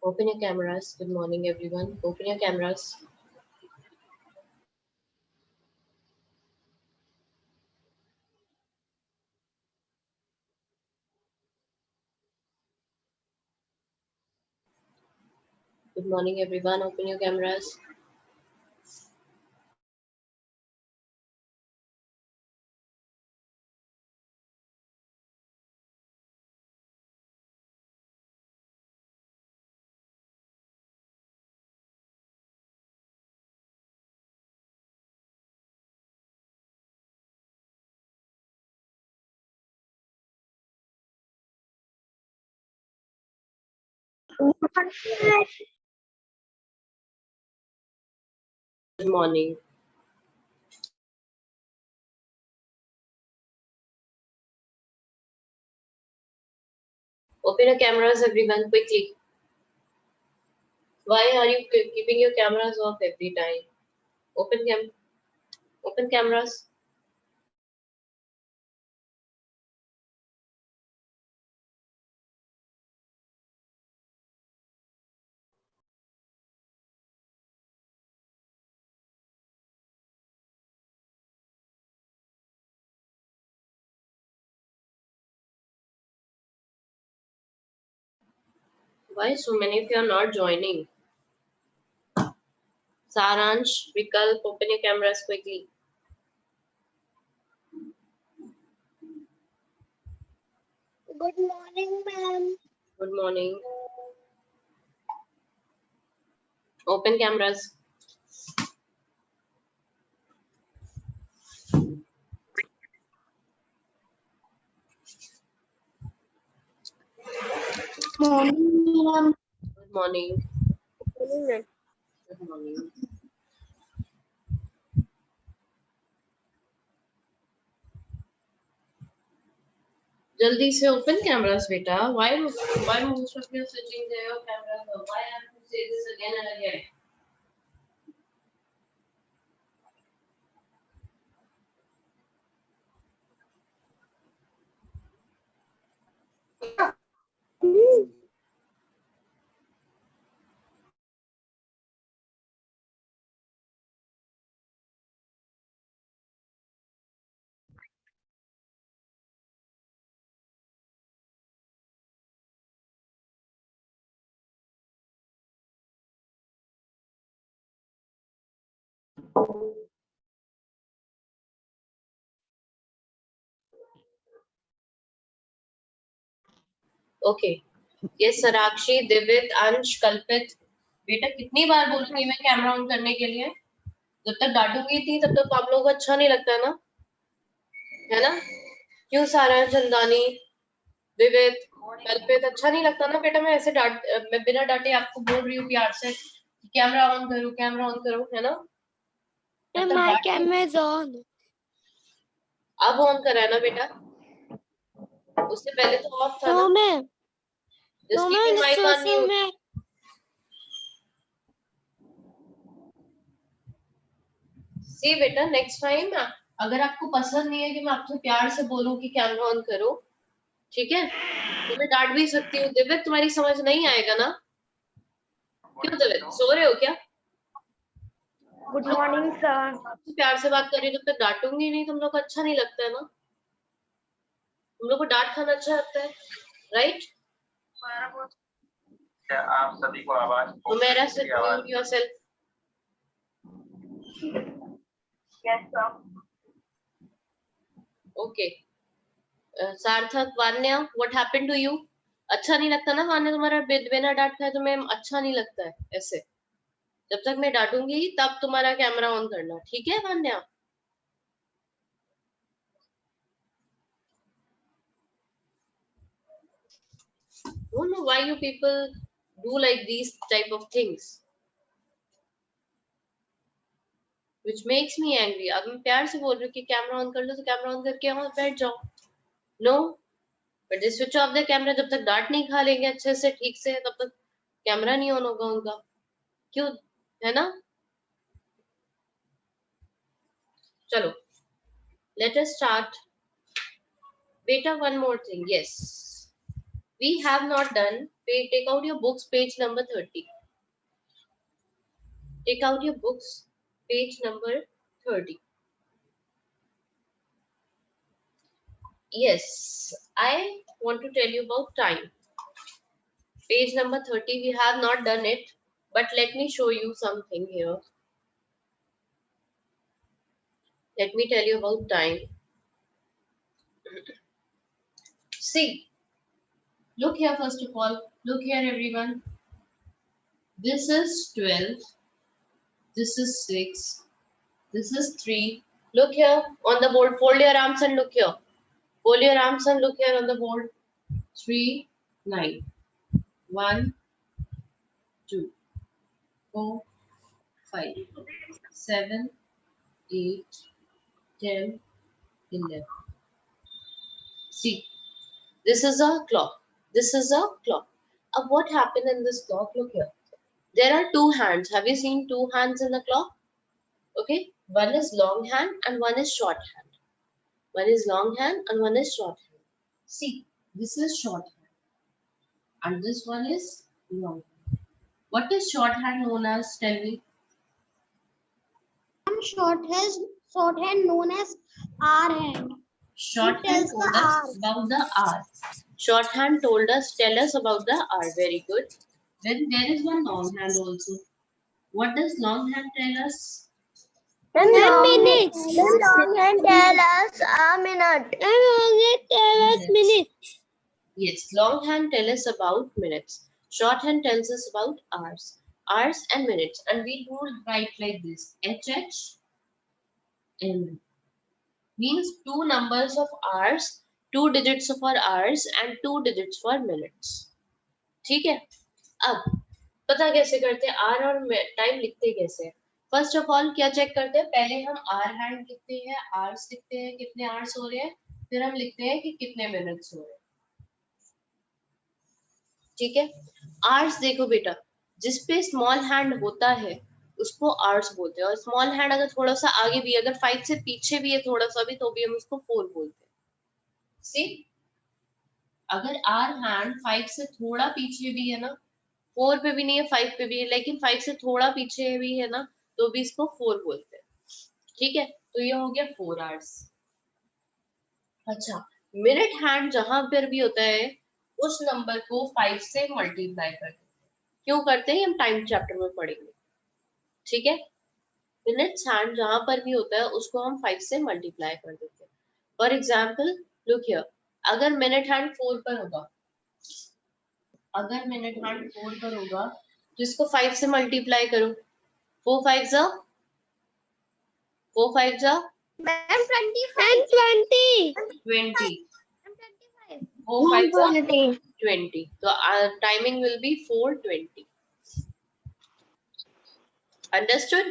Open your cameras. Good morning, everyone. Open your cameras. Good morning, everyone. Open your cameras. Good morning. Open your cameras, everyone, quickly. Why are you keeping your cameras off every time? Open cameras. Why so many of you are not joining? Saransh, Vikalp, open your cameras quickly. Good morning, ma'am. Good morning. Open cameras. Morning, ma'am. Good morning. Morning, ma'am. Good morning. जल्दी से open cameras, beta. Why most of you are switching their cameras off? Why I have to say this again and again? Okay. Yes, Sarakshi, Divit, Ansh, Kalpit. बेटा कितनी बार बोलूंगी मैं camera on करने के लिए? जब तक डांटूंगी थी तब तक आप लोगों को अच्छा नहीं लगता ना, है ना? क्यों सारा चंदानी, विविध, कल्पित अच्छा नहीं लगता ना बेटा? मैं बिना डांटे आपको बोल रही हूँ प्यार से कैमरा ऑन करो, कैमरा ऑन करो, है ना? My camera is on. अब ऑन करा है ना बेटा? उससे पहले तो ऑफ था ना? No, ma'am. Just No, keep ma'am. your mic on mute. ma'am. See बेटा, नेक्स्ट टाइम अगर आपको पसंद नहीं है कि मैं आपसे प्यार से बोलूं कि कैमरा ऑन करो, ठीक है, तो मैं डांट भी सकती हूँ। दिव्य, तुम्हारी समझ नहीं आएगा ना? क्यों दिव्य, सो रहे हो क्या? Good morning, sir. प्यार से बात कर रही हो जब तक डांटूंगी नहीं, तुम लोग को अच्छा नहीं लगता है ना? तुम लोग को डांट खाना अच्छा लगता है, राइट? आप सभी को आवाज मेरा से mute yourself. Yes, sir. Okay. Sarthak, Vanya, what happened to you? अच्छा नहीं लगता ना वान्या? तुम्हारा बिना डांट खाए तुम्हें अच्छा नहीं लगता है ऐसे? जब तक मैं डांटूंगी तब तुम्हारा कैमरा ऑन करना, ठीक है Vanya? Don't know why you people do like these type of things, which makes me angry. अब मैं प्यार से बोल रही हूँ कि कैमरा ऑन कर लो तो कैमरा ऑन करके वहां बैठ जाओ। No, but they switch off the camera जब तक डांट नहीं खा लेंगे अच्छे से ठीक से, तब तक कैमरा नहीं ऑन होगा उनका। क्यों, है ना? चलो, लेट अस स्टार्ट बेटा। One more thing, yes, We have not done. Take out your books, page number 30. Take out your books, page number 30. Yes, I want to tell you about time. Page number 30, we have not done it, but let me show you something here. Let me tell you about time. See, look here first of all. Look here everyone. This is 12. This is 6. This is 3. Look here on the board. Fold your arms and look here. Fold your arms and look here on the board. 3, 9. 1, 2, 4, 5, 7, 8, 10, 11. See, this is a clock. This is a clock. What happened in this clock? Look here. There are two hands. Have you seen two hands in the clock? Okay. One is long hand and one is short hand. One is long hand and one is short hand. See, this is short hand. And this one is long hand. What is short hand known as? Tell me. Shorthand known as R hand. Shorthand told us about the R. Shorthand told us, tell us about the R. Very good. Then there is one long hand also. What does long hand tell us? 10 minutes. Long hand tell us a minute. Minutes. Yes, long hand tell us about minutes. Shorthand tells us about hours. Hours and minutes. And we do write like this. HH M. Means two numbers of hours, two digits for hours and two digits for minutes. ठीक है? अब पता कैसे करते हैं are और time लिखते कैसे हैं? फर्स्ट ऑफ ऑल क्या चेक करते हैं? पहले हम आर हैंड लिखते हैं, आवर्स लिखते हैं, कितने आवर्स हो रहे हैं, फिर हम लिखते हैं कि कितने मिनट्स हो रहे हैं. ठीक है. आवर्स देखो बेटा, जिस पे स्मॉल हैंड होता है उसको आवर्स बोलते हैं, और स्मॉल हैंड अगर थोड़ा सा आगे भी, अगर 5 से पीछे भी है थोड़ा सा भी, तो भी हम उसको 4 बोलते हैं. सी, अगर आर हैंड 5 से थोड़ा पीछे भी है ना, 4 पे भी नहीं है, 5 पे भी है, लेकिन 5 से थोड़ा पीछे भी है ना, तो भी इसको 4 बोलते हैं. ठीक है, तो ये हो गया 4 आवर्स. अच्छा, मिनट हैंड जहां पर भी होता है उस नंबर को 5 से मल्टीप्लाई करते हैं. क्यों करते हैं हम टाइम चैप्टर में पढ़ेंगे. ठीक है, मिनट्स हैंड जहां पर भी होता है उसको हम 5 से मल्टीप्लाई कर देते हैं. फॉर एग्जाम्पल लुक हियर, अगर मिनट हैंड 4 पर होगा, अगर मिनट हैंड 4 पर होगा तो इसको 5 से मल्टीप्लाई करो. 4 5 जा 4 5 जा Ma'am, 20. 20. 4 5 जा 20. So our timing will be 4:20. Understood?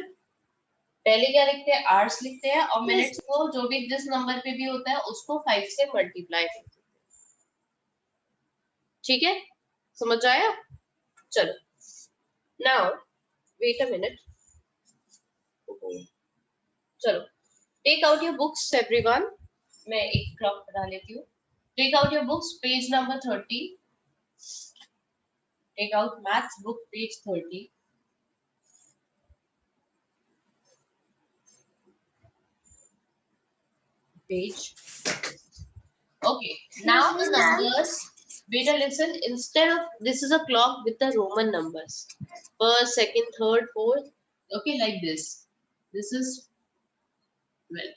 पहले क्या लिखते हैं? आवर्स लिखते हैं, और मिनट्स को जो भी जिस नंबर पे भी होता है उसको 5 से मल्टीप्लाई करते हैं. ठीक है, समझ आया? चलो, नाउ वेट अ मिनट. चलो, take out your books everyone. मैं एक क्लॉक बता लेती हूँ. Take out your books, page number 30. Take out maths book, page 30. Page. Okay, now the numbers. Beta, listen. Instead of, this is a clock with the Roman numbers. First, second, third, fourth. Okay, like this. This is 12.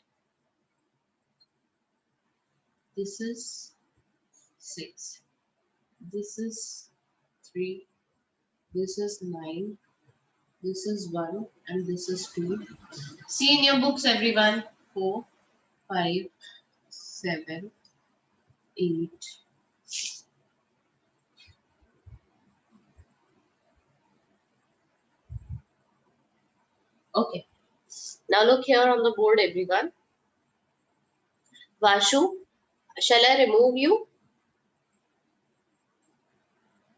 This is 6. This is 3. This is 9. This is 1 and this is 2. See in your books, everyone. 4, 5, 7, 8. Okay. Now look here on the board, everyone. Vashu, shall I remove you?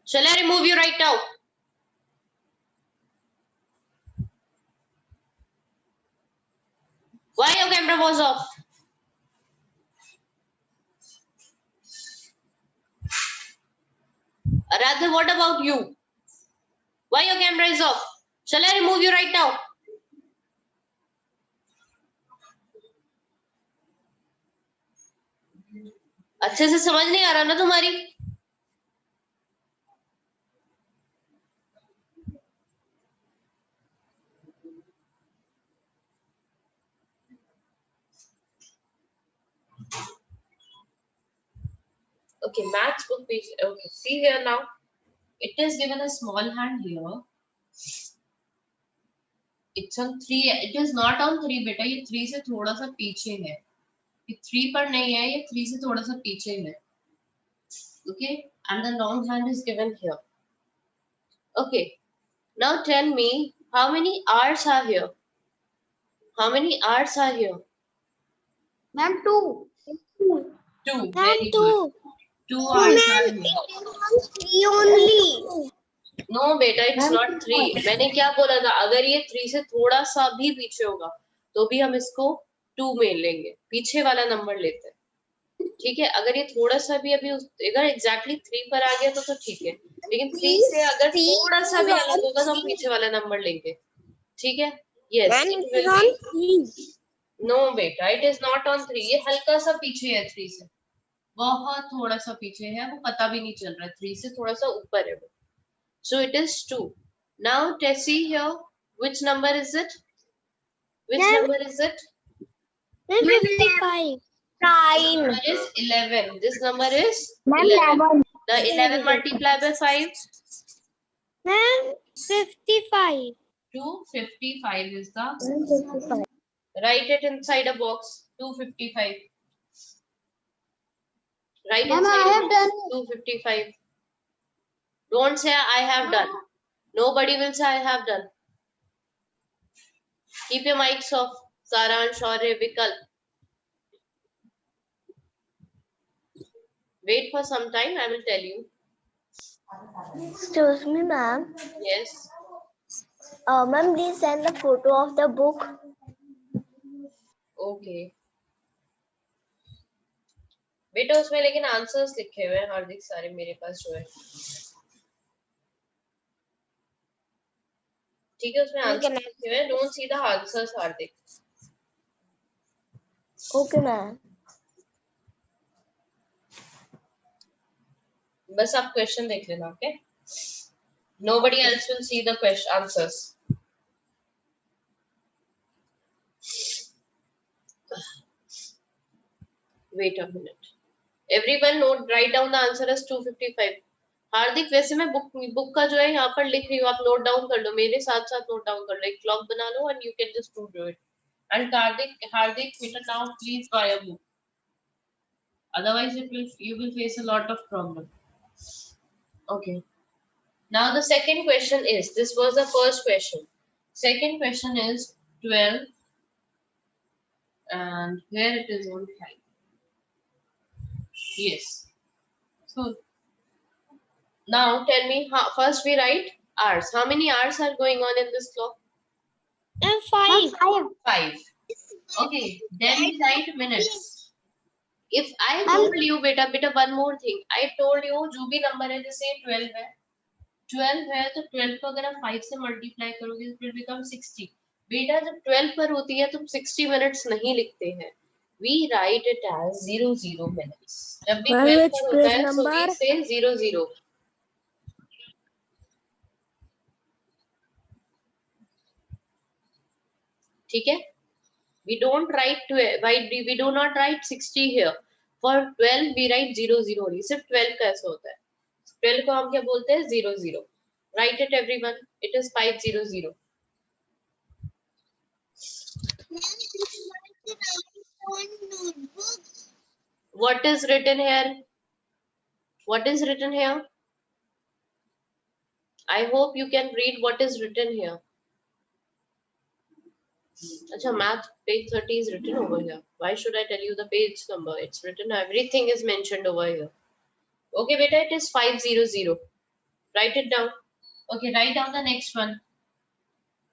Shall I remove you right now? Why your camera was off? Aradhya, what about you? Why your camera is off? Shall I remove you right now? अच्छे से समझ नहीं आ रहा ना तुम्हारी? Okay, maths book page. Okay, see here now. It is given a small hand here. It's on 3. It is not on 3 बेटा, ये 3 से थोड़ा सा पीछे है. ये 3 पर नहीं है, ये 3 से थोड़ा सा पीछे है. Okay, and the long hand is given here. Okay, now tell me how many hours are here? How many hours are here? Ma'am, 2. 2. Ma'am, Very 2. good. 2 hours are here. 3 only. No बेटा, it's not 3. मैंने क्या बोला था, अगर ये 3 से थोड़ा सा भी पीछे होगा तो भी हम इसको 2 में लेंगे, पीछे वाला नंबर लेते हैं. ठीक है, अगर ये थोड़ा सा भी अभी अगर एग्जैक्टली 3 पर आ गया तो ठीक है, लेकिन 3 से अगर थोड़ा सा भी अलग होगा तो हम पीछे वाला नंबर लेंगे. ठीक है, yes it will be. No बेटा, इट इज नॉट ऑन 3. ये हल्का सा पीछे है 3 से, बहुत थोड़ा सा पीछे है, वो पता भी नहीं चल रहा है. 3 से थोड़ा सा ऊपर है वो. So it is 2. Now Tessie here, which number is it? Which number is it? 55. 9. Number is 11. This number is 11. The 11 multiplied by 5. Ma'am, 55. 255 is the. Write it inside a box. 255. Write Ma'am, inside I a have box. done 255. Don't say I have done. Nobody will say I have done. Keep your mics off. Saransh or Vikalp. Wait for some time. I will tell you. Excuse me, ma'am. Yes. Ma'am, please send the photo of the book. Okay. बेटा उसमें लेकिन answers लिखे हुए हैं हार्दिक, सारे मेरे पास जो है. ठीक है, उसमें आंसर्स लिखे हुए हैं. Don't see the answers Hardik. Okay, ma'am. बस आप क्वेश्चन देख लेना. Okay, nobody else will see the question answers. Wait a minute. Everyone note, write down the answer as 255. हार्दिक, वैसे मैं बुक का जो है यहाँ पर लिख रही हूँ, आप नोट डाउन कर लो, मेरे साथ साथ नोट डाउन कर लो, एक क्लॉक बना लो and you can just do it. And Hardik, better now please buy a book. Otherwise you will face a lot of problem. Okay. Now the second question is, this was the first question. Second question is 12 and here it is on 5. Yes. So now tell me, first we write hours. How many hours are going on in this clock? And 5. 5. Okay. Then we write minutes. If I told you, beta, one more thing. I told you, जो भी number है, जैसे 12 है. 12 है तो 12 को अगर आप 5 से मल्टीप्लाई करोगे तो फिर become 60. बेटा जब 12 पर होती है तो 60 मिनट्स नहीं लिखते हैं. We write it as 00 minutes. जब भी 12 पर होता है so we say 00. ठीक है? We don't write 12. We do not write 60 here. For 12 we write 00 only. सिर्फ 12 का ऐसा होता है. 12 को हम क्या बोलते हैं? 00. Write it everyone. It is 500. What is written here? What is written here? I hope you can read what is written here. Acha, math page 30 is written over here. Why should I tell you the page number? It's written, everything is mentioned over here. Okay, beta, it is 500. Write it down. Okay, write down the next one.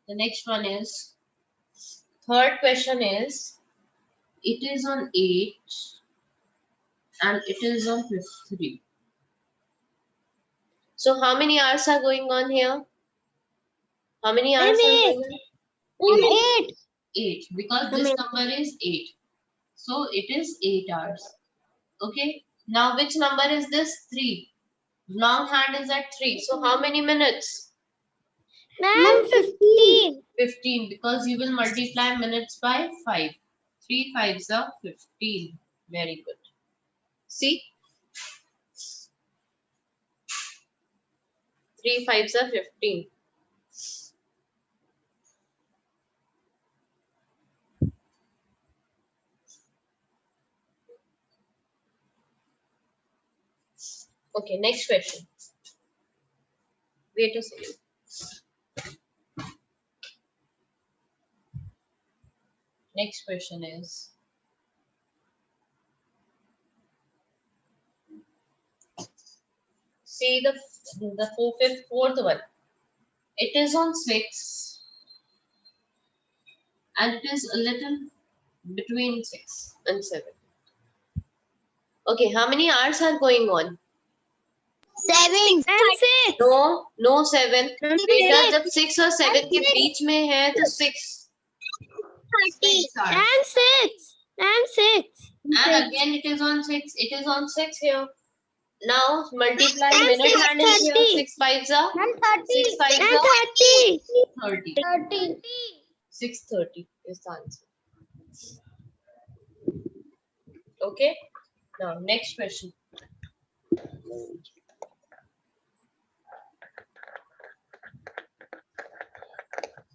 The next one is, third question is, it is on 8 and it is on 3. So how many hours are going on here? How many hours are Eight. going on? Eight. 8, because this number is 8. So it is 8 hours. Okay. Now which number is this? 3. Long hand is at 3. So how many minutes? Ma'am, 15. 15, because you will multiply minutes by 5. 3 5s are 15. Very good. See? 3 5s are 15. Okay, next question. Wait a second. Next question is, see the fourth one. It is on 6 and it is a little between 6 and 7. Okay, how many hours are going on? 7 and 6. No 7. बेटा जब 6 और 7 के बीच में है तो 6. 6 hours. And 6. And 6. And again it is on 6. It is on 6 here. Now multiply And minute 6, hand is here. 30. 6 5s are And 30. 6 5s And are 30. 30. 30. 6:30 is the answer. Okay. Now next question.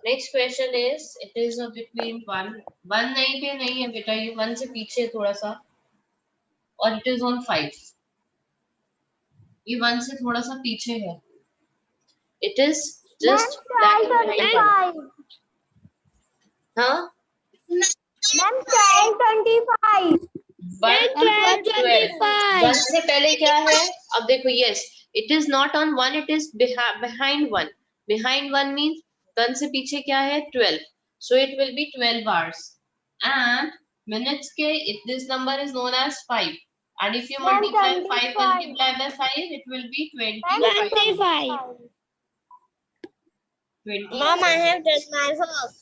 Next question is, it is between 1 नहीं पे नहीं है बेटा, ये 1 से पीछे है थोड़ा सा, और it is on 5. ये 1 से थोड़ा सा पीछे है. It is just lagging behind 1. हाँ? Ma'am, 10:25. 1 to 12. 25. 1 से पहले क्या है? अब देखो, yes, it is not on 1, it is behind 1. Behind 1 means 1 से पीछे क्या है? 12. So it will be 12 hours. And minutes के, this number is known as 5. And if you Ma'am, multiply 5 25. multiply by 5, it will be 25. 25. 20. Mom, I have done my work.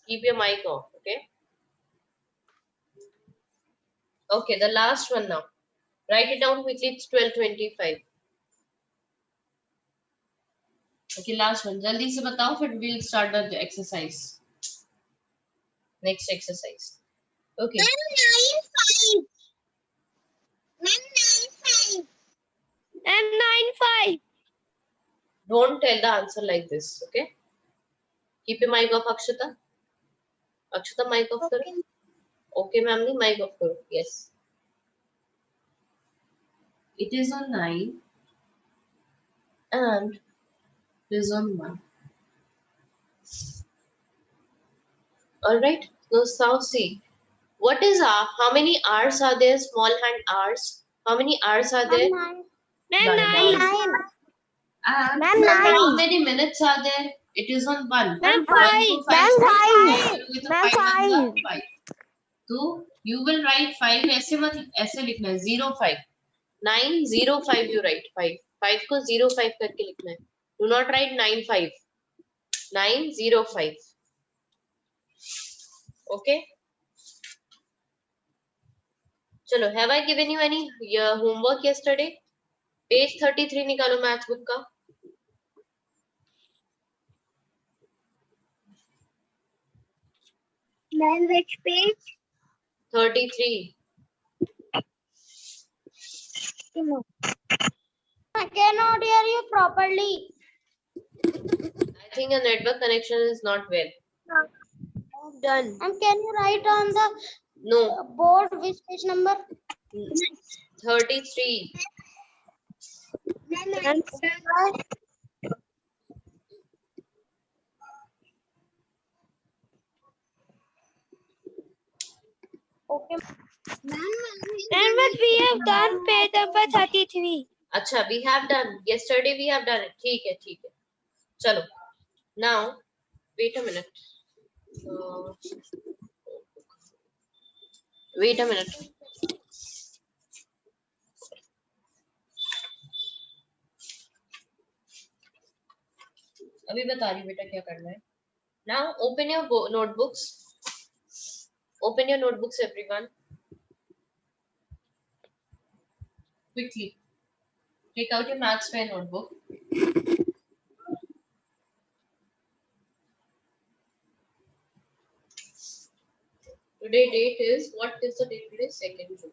Keep your mic off, okay? Okay, the last one now. Write it down quickly. It's 12:25. Okay, last one. जल्दी से बताओ, फिर we'll start the exercise. Next exercise. Okay. 9:05. Ma'am, 9:05. And 9 5. Don't tell the answer like this, okay? Keep your mic off, Akshita. Akshita, mic off करो. Okay, ma'am, the mic off करो. Yes. It is on 9 and it is on 1. All right. Now see. What is how many hours are there? Small hand hours. How many hours are there? And 9. 9. And Ma'am, how 9. many minutes are there? It is on 1. Ma'am, 1 5. to 5. Ma'am, 5. With a Ma'am, 5 and 5. 5. So you will write 5 ऐसे मत ऐसे लिखना है 05. 905 you write 5. 5 को 05 करके लिखना है. Do not write 95. 905. Okay. चलो, have I given you any homework yesterday? Page 33 निकालो मैथ बुक का. Ma'am, which page? 33. I cannot hear you properly. I think your network connection is not well. Done. Ma'am, can you write on the No. board which page number? 33. Ma'am, okay. And what we have done page number 33. अच्छा, we have done. Yesterday we have done it. ठीक है, ठीक है. चलो. Now, wait a minute. Wait a minute. अभी बता रही हूँ बेटा क्या करना है. Now open your notebooks. Open your notebooks, everyone. Quickly. Take out your maths fair notebook. Today date is, what is the date today? 2nd June.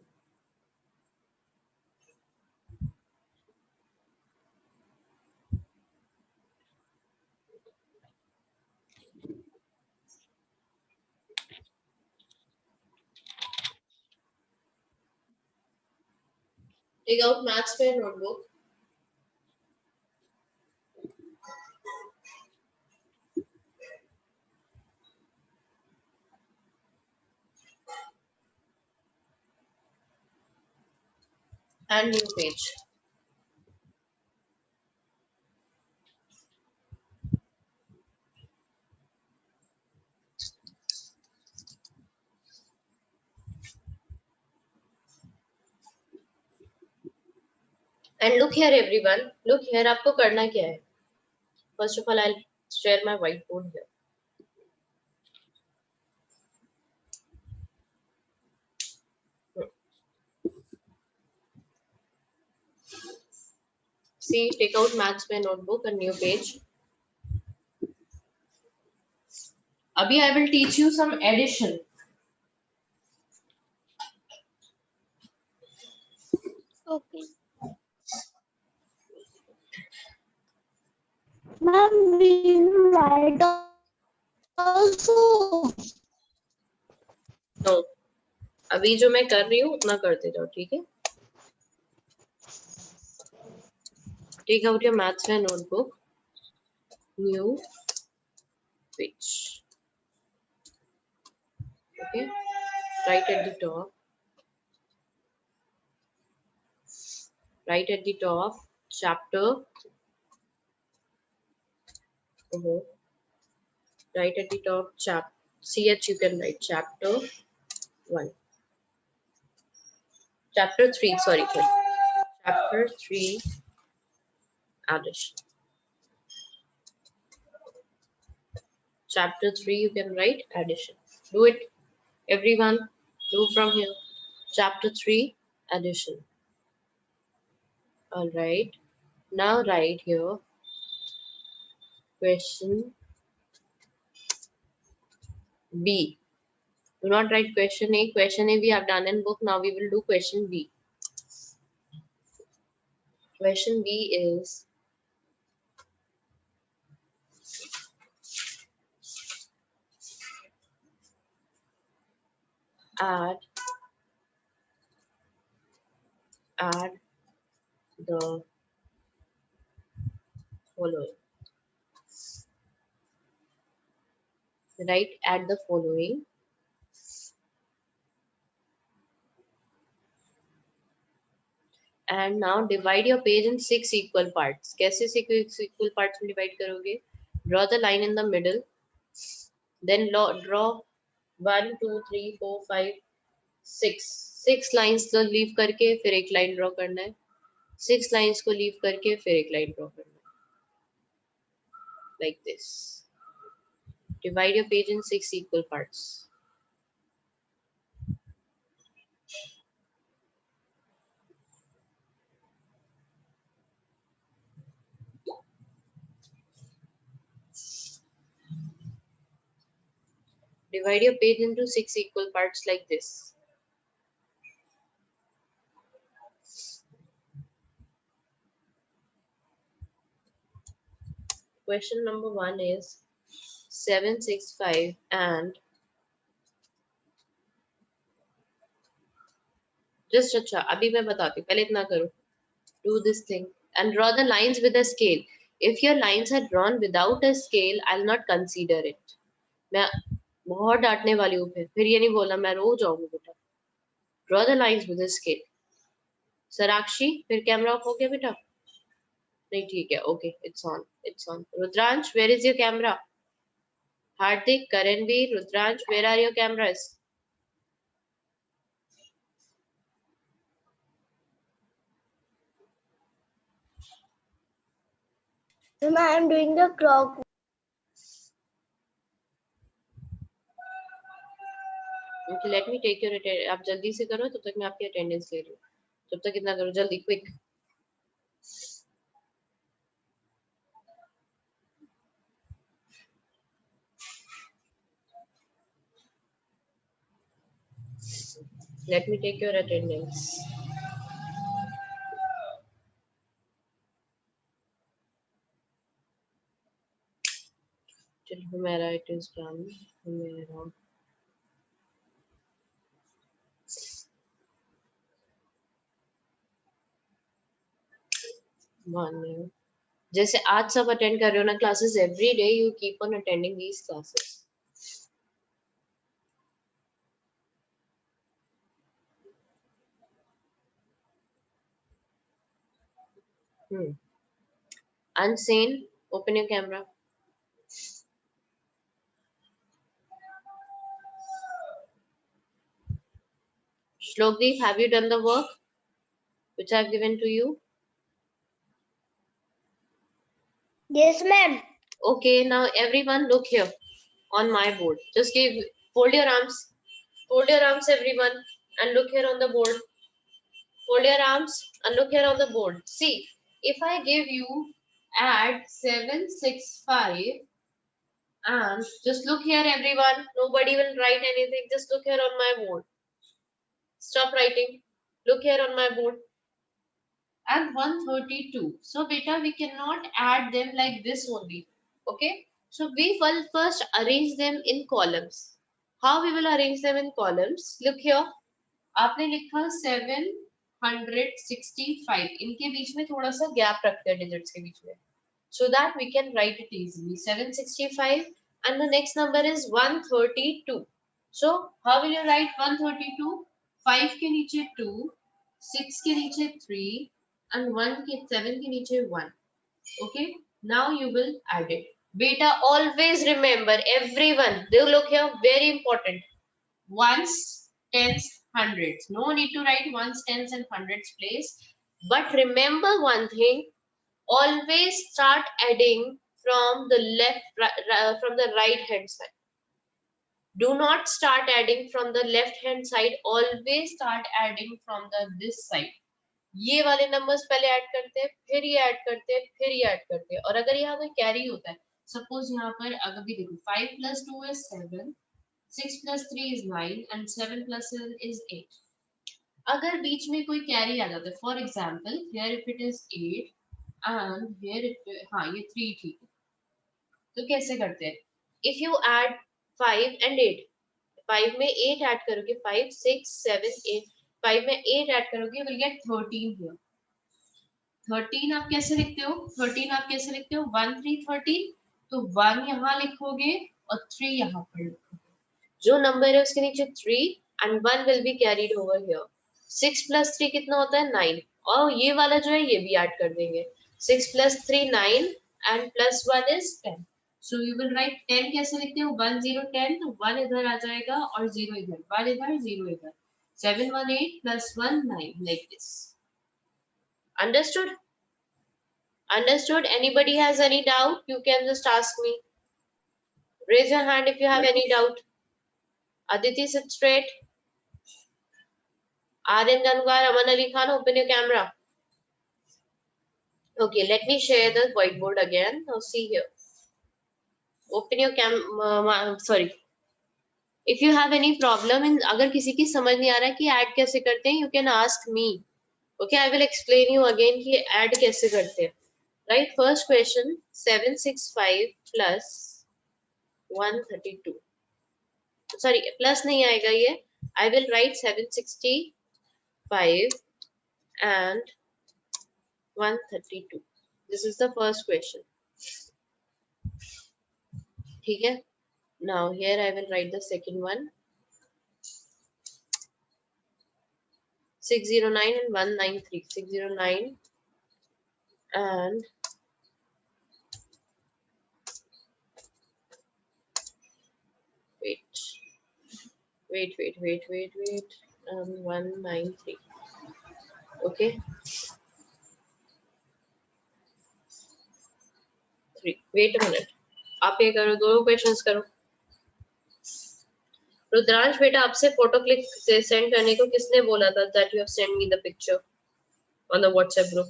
Take out maths fair notebook. And new page. And look here, everyone. Look here. आपको करना क्या है? First of all, I'll share my whiteboard here. See, take out maths fair notebook, a new page. Abhi, I will teach you some addition. Okay. Ma'am, we write also. No. अभी जो मैं कर रही हूँ उतना करते जाओ, ठीक है? Take out your maths fair notebook. New page. Okay. Right at the top. Right at the top. Chapter. Right at the top. CH you can write chapter 1. Chapter 3. Sorry. Chapter 3. Addition. Chapter 3 you can write addition. Do it, everyone. Do from here. Chapter 3 addition. All right. Now write here question B. Do not write question A. Question A we have done in book. Now we will do question B. Question B is add the following. Right, add the following. And now divide your page in 6 equal parts. कैसे 6 equal parts में divide करोगे? Draw the line in the middle. Then draw 1, 2, 3, 4, 5, 6. 6 lines को leave करके फिर एक line draw करना है. 6 lines को leave करके फिर एक line draw करना है. Like this. Divide your page in 6 equal parts. Divide your page into 6 equal parts like this. Question number 1 is 765 and just अच्छा अभी मैं बताती हूँ पहले इतना करो. Do this thing and draw the lines with a scale. If your lines are drawn without a scale, I'll not consider it. मैं बहुत डांटने वाली हूँ फिर ये नहीं बोला मैं रो जाऊंगी बेटा. Draw the lines with a scale. सराक्षी फिर कैमरा ऑफ हो गया बेटा? नहीं ठीक है. Okay, it's on. Rudransh, where is your camera? Hardik, Karanveer, Rudransh, where are your cameras? Ma'am, I am doing the clock Okay, let me take your attendance. आप जल्दी से करो, तब तक मैं आपकी अटेंडेंस ले रही हूँ. तब तक कितना करो, जल्दी, quick. Let me take your attendance. Till Humera it is done. Humera. One. जैसे आज सब अटेंड कर रहे हो ना classes, every day you keep on attending these classes. Unseen, open your camera. Shlokdeep, have you done the work which I have given to you? Yes, ma'am. Okay, now everyone look here on my board. Just fold your arms. Fold your arms, everyone, and look here on the board. Fold your arms and look here on the board. See, if I give you add 765 and just look here, everyone. Nobody will write anything. Just look here on my board. Stop writing. Look here on my board. And 132. So beta, we cannot add them like this only. Okay. So we will first arrange them in columns. How we will arrange them in columns? Look here. आपने लिखा 765. इनके बीच में थोड़ा सा gap रखते हैं digits के बीच में. So that we can write it easily. 765 and the next number is 132. So how will you write 132? 5 के नीचे 2, 6 के नीचे 3 and 7 के नीचे 1. Okay, now you will add it. Beta, always remember, everyone, they look here, very important. Ones, tens, hundreds. No need to write ones, tens and hundreds place. But remember one thing, always start adding from the from the right hand side. Do not start adding from the left hand side. Always start adding from the this side. ये वाले numbers पहले add करते हैं, फिर ये add करते हैं, फिर ये ऐड करते हैं. और अगर यहाँ कोई कैरी होता है, सपोज यहाँ पर अगर भी देखो 5 + 2 is 7, 6 + 3 is 9 and 7 + 7 is 8. अगर बीच में कोई कैरी आ जाता है, for example here if it is 8 and here हाँ ये 3 ठीक है, तो कैसे करते हैं? इफ यू ऐड 5 and 8, 5 में 8 ऐड करोगे, 5 6 7 8, 5 में 8 ऐड करोगे, विल गेट 13 हियर. 13 आप कैसे लिखते हो? 13 आप कैसे लिखते हो? 1 3 13, तो 1 यहाँ लिखोगे और 3 यहाँ पर लिखोगे. जो नंबर है उसके नीचे 3 and 1 will be carried over here. 6 + 3 कितना होता है? 9. और ये वाला जो है ये भी ऐड कर देंगे. 6 + 3 9 and +1 is 10. So you will write 10 कैसे लिखते हो? 1 0 10, तो 1 इधर आ जाएगा और 0 इधर, 1 इधर 0 इधर. 7 1 8 +1 9 like this. Understood? Understood? Anybody has any doubt? You can just ask me. Raise your hand if you have any doubt. Aditi, sit straight. Aryan Ganwar, Aman Ali Khan, open your camera. Okay, let me share the whiteboard again. Now see here. Open your sorry. If you have any problem in, अगर किसी की समझ नहीं आ रहा है कि add कैसे करते हैं, you can ask me. Okay, I will explain you again कि ऐड कैसे करते हैं. Right, first question, 765 plus 132. Sorry, plus नहीं आएगा ये. I will write 765 and 132. This is the first question. ठीक है? Now here I will write the second one. 609 and 193. 609 and wait. 193. Okay. 3. Wait a minute. आप ये करो, दो क्वेश्चंस करो. रुद्रांश बेटा आपसे फोटो क्लिक से सेंड करने को किसने बोला था? That you have send me the picture on the WhatsApp group.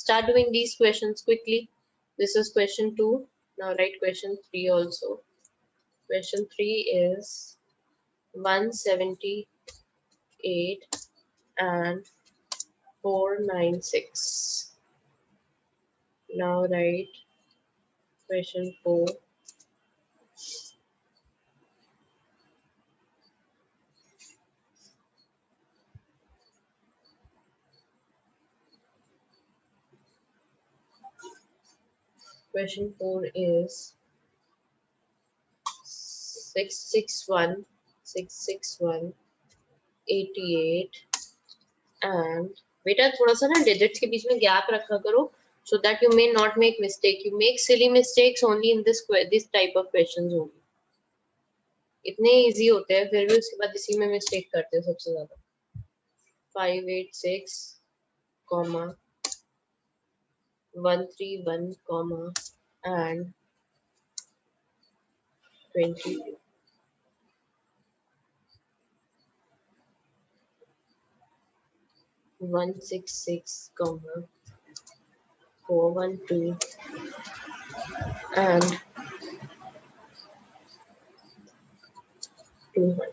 Start doing these questions quickly. This is question 2. Now write question 3 also. Question 3 is 178 and 496. Now write question 4. Question 4 is 661, 88 and बेटा थोड़ा सा ना digits के बीच में gap रखा करो so that you may not make mistake. You make silly mistakes only in this type of questions only. इतने easy होते हैं फिर भी उसके बाद इसी में मिस्टेक करते हैं सबसे ज्यादा. 586 comma 131 comma and 22. 166 comma 412 and 200.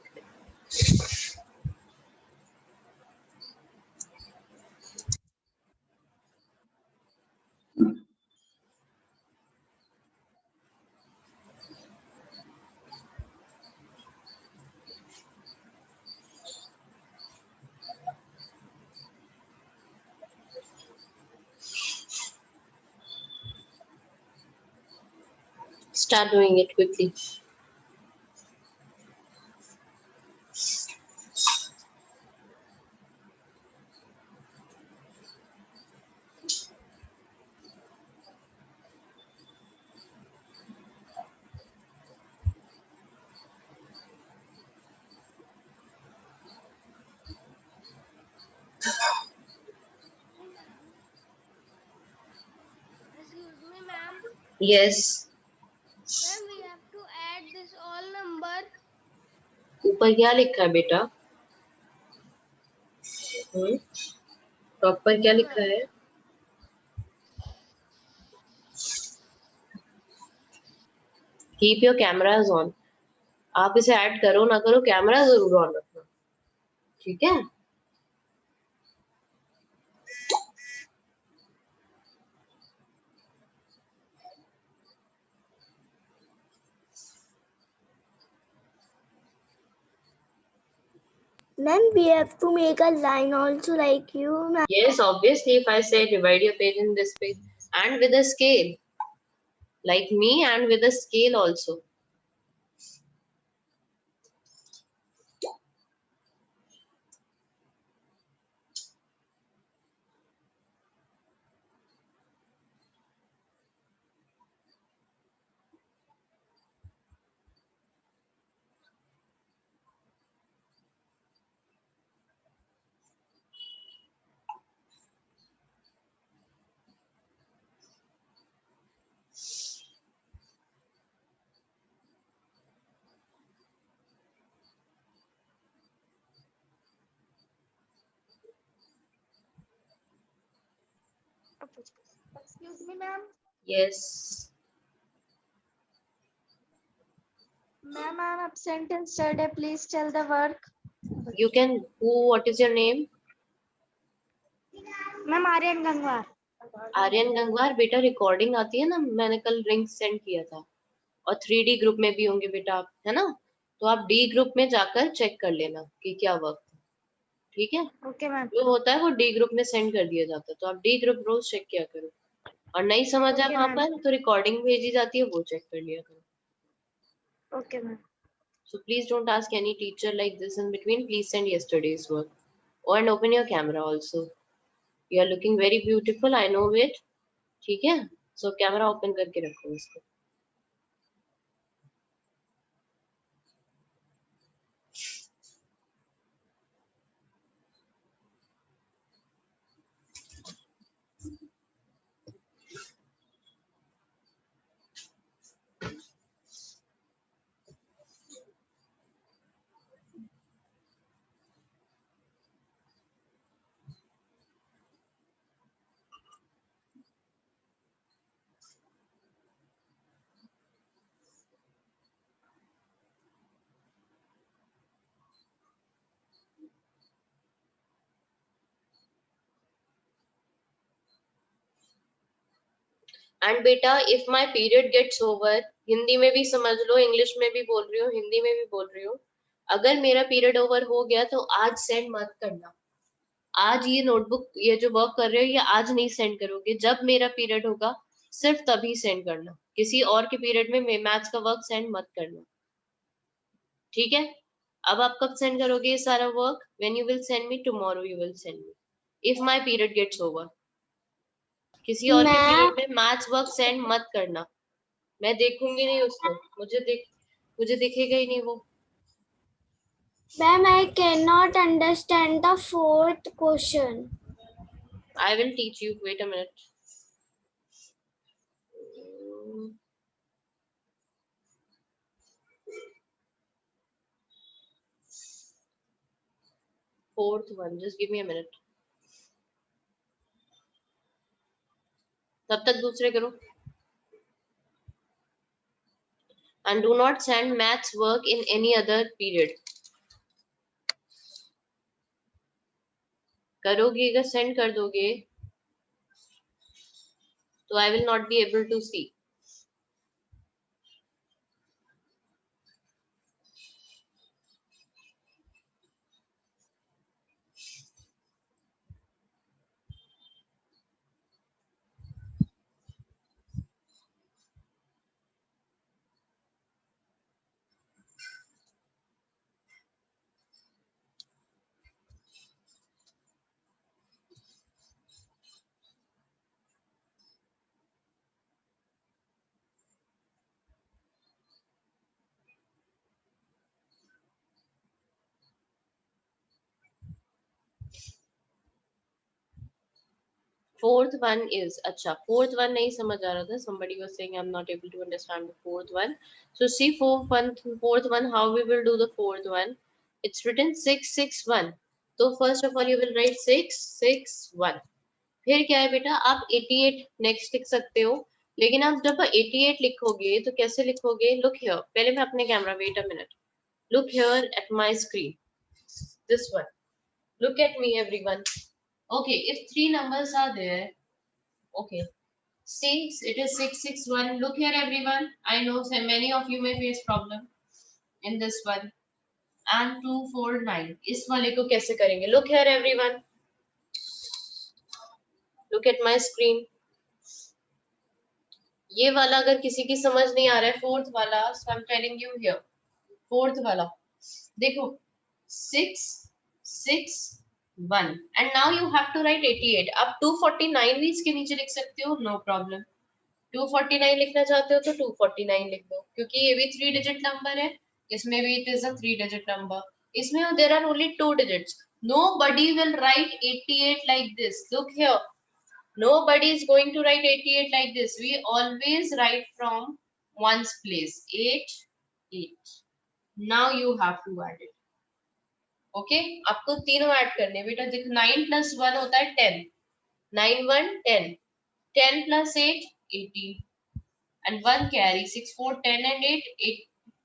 Start doing it quickly. Excuse me, ma'am. Yes. Ma'am, we have to add this all number. ऊपर क्या लिखा है बेटा? टॉप पर क्या लिखा है? Keep your cameras on. आप इसे ऐड करो ना करो कैमरा जरूर ऑन रखना. ठीक है? Then we have to make a line also like you, ma'am. Yes, obviously if I say divide your page in this page and with a scale. Like me and with a scale also. Excuse me, ma'am. Yes. Ma'am, I'm absent yesterday. Please tell the work. You can. What is your name? Ma'am, Aryan Gangwar. Aryan Gangwar. बेटा recording आती है ना, मैंने कल link send किया था. और 3D group में भी होंगे बेटा आप, है ना? तो आप डी ग्रुप में जाकर चेक कर लेना कि क्या वर्क. ठीक है? Okay, ma'am. जो होता है वो डी ग्रुप में सेंड कर दिया जाता है. तो आप डी ग्रुप रोज चेक किया करो. और नहीं समझ आया Okay, वहां ma'am. पर तो रिकॉर्डिंग भेजी जाती है, वो चेक कर लिया करो. Okay, ma'am. So please don't ask any teacher like this in between. Please send yesterday's work. Oh, and open your camera also. You are looking very beautiful. I know it. ठीक है? So camera open करके रखो इसको. And बेटा if my period gets over, Hindi में भी समझ लो, English में भी बोल रही हूँ, हिंदी में भी बोल रही हूँ, अगर मेरा पीरियड ओवर हो गया तो आज सेंड मत करना। आज ये नोटबुक, ये जो वर्क कर रहे हो, ये आज नहीं सेंड करोगे, जब मेरा पीरियड होगा सिर्फ तभी सेंड करना। किसी और के पीरियड में मैथ्स का वर्क सेंड मत करना, ठीक है? अब आप कब सेंड करोगे ये सारा work? When you will send me tomorrow, you will send me if my period gets over. किसी और के मैम पीरियड में मैथ्स वर्क सेंड मत करना, मैं देखूंगी नहीं उसको, मुझे दिखेगा ही नहीं वो। Ma'am I cannot understand the fourth question. I will teach you, wait a minute. Fourth one, just give me a minute. तब तक दूसरे करो। And do not send maths work in any other period. करोगे, अगर send कर दोगे तो I will not be able to see. Fourth one is, अच्छा fourth one नहीं समझ आ रहा था, somebody was saying I'm not able to understand the fourth one. So see fourth one, how we will do the fourth one. It's written 661. So first of all you will write 661. फिर क्या है बेटा, आप 88 next लिख सकते हो, लेकिन आप जब 88 लिखोगे तो कैसे लिखोगे? लुक हियर, पहले मैं अपने camera, wait a minute, look here at my screen, this one, look at me everyone. Okay, if three numbers are there, okay, 6, it is 661. Look here everyone, I know so many of you may face problem in this one. And 249, इस वाले को कैसे करेंगे? Look here everyone, look at my screen. ये वाला अगर किसी की समझ नहीं आ रहा है, फोर्थ वाला, so I'm telling you here, fourth वाला देखो, 661 and now you have to write 88. अब 249 भी इसके नीचे लिख सकते हो, नो प्रॉब्लम। 249 लिखना चाहते हो तो 249 लिख दो, क्योंकि ये भी 3 डिजिट नंबर है, इसमें भी it is a 3 digit number, इसमें there are only 2 digits. Nobody will write 88 like this. Look here, nobody is going to write 88 like this. We always write from ones place, 8 8. Now you have to add it. Okay आपको तीनों add करने बेटा, देखो 9 + 1 होता है 10, 9 1 10, 10 + 8 18 and 1 carry, 6 4 10 and 8 8,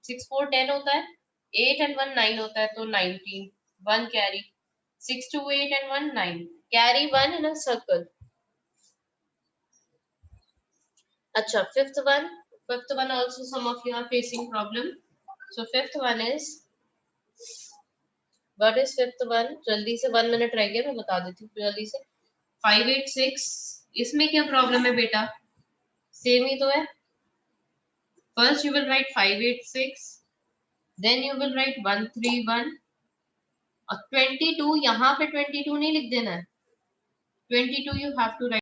6 4 10 होता है, 8 and 1 9 होता है, तो 19, 1 carry, 6 2 8 and 1 9, carry 1 in a circle. अच्छा fifth one also some of you are facing problem. So fifth one is, what is fifth one? जल्दी से, 1 मिनट रह गया, मैं बता देती हूँ जल्दी से। 586, इसमें क्या प्रॉब्लम है बेटा? सेम ही तो है। First you will write 586, then you will write 131 और 22, यहाँ पे 22 नहीं लिख देना है, 22 यू हैव टू राइट